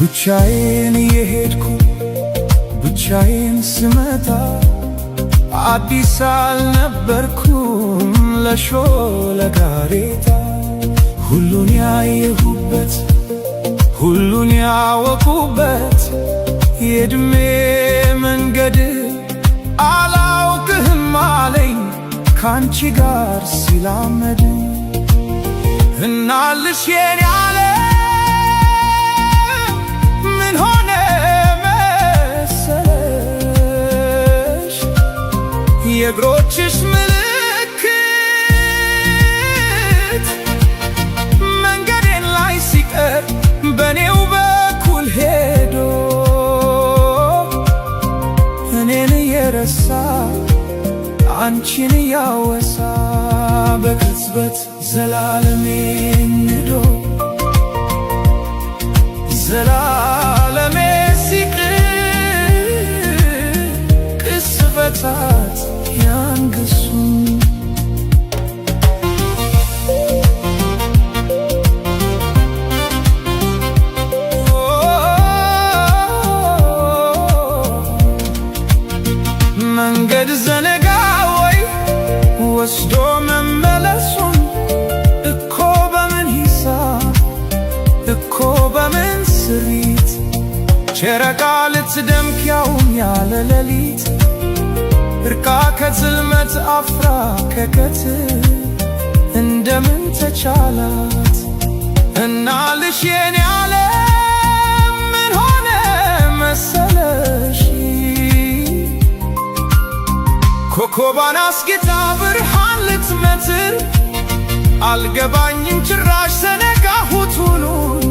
ብቻዬን የሄድኩ ብቻዬን ስመጣ አዲስ አልነበርኩም ለሾለ ጋሬጣ። ሁሉን ያየሁበት ሁሉን ያወቁበት የዕድሜ መንገድ አላውቅህም አለኝ ካንቺ ጋር ሲላመድ። እናልሽ የኔ ዓለም ምን ሆነ መሰለሽ የእግሮችሽ ምልክት መንገዴን ላይ ሲቀር በኔው በኩል ሄዶ እኔን እየረሳ አንቺን እያወሳ በቅጽበት ዘላለሜን ንዶ ዘላለሜ ሲቅር ቅስፈታት ያንግሱኝ። መንገድ ዘነጋ ወይ ወስዶ መመለሱን እኮ በምን ሂሳብ እኮ በምን ስሪት ጨረቃ ልትደምቅ ያውም ያለ ሌሊት እርቃ ከጽልመት አፍራ ከቀትር እንደምን ተቻላት እናልሽ የኔ ዓለም ምን ሆነ መሰለሽ ኮከቧን አስጌጣ ብርሃን ልትመትር አልገባኝም ጭራሽ ዘነጋሁት ሁሉን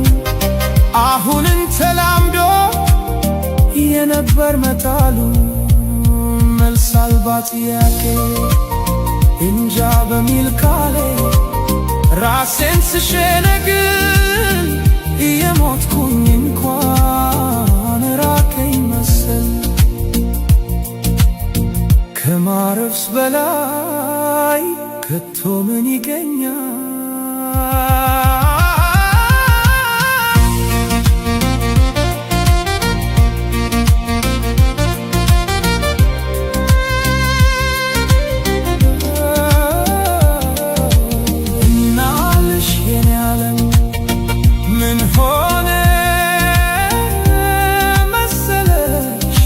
አሁንን ተላምዶ የነበር መጣሉ መልስ አልባ ጥያቄ እንጃ በሚል ካሌ ራሴን ስሸነግል እየሞትኩኝ እንኳን ራቀኝ መሰል ከማረፍስ በላይ ከቶ ምን ይገኛል? እናልሽ የኔ ዓለም ምን ሆነ መሰለሽ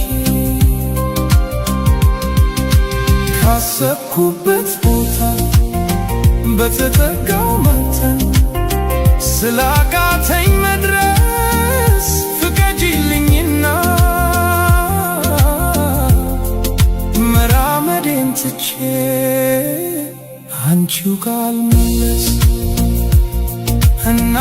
ካሰብኩበት ቦታ በተጠጋው መጠን ስላቃተኝ መድረስ ፍቀጂልኝና መራመዴን ትቼ አንቺው ካልመለስ እና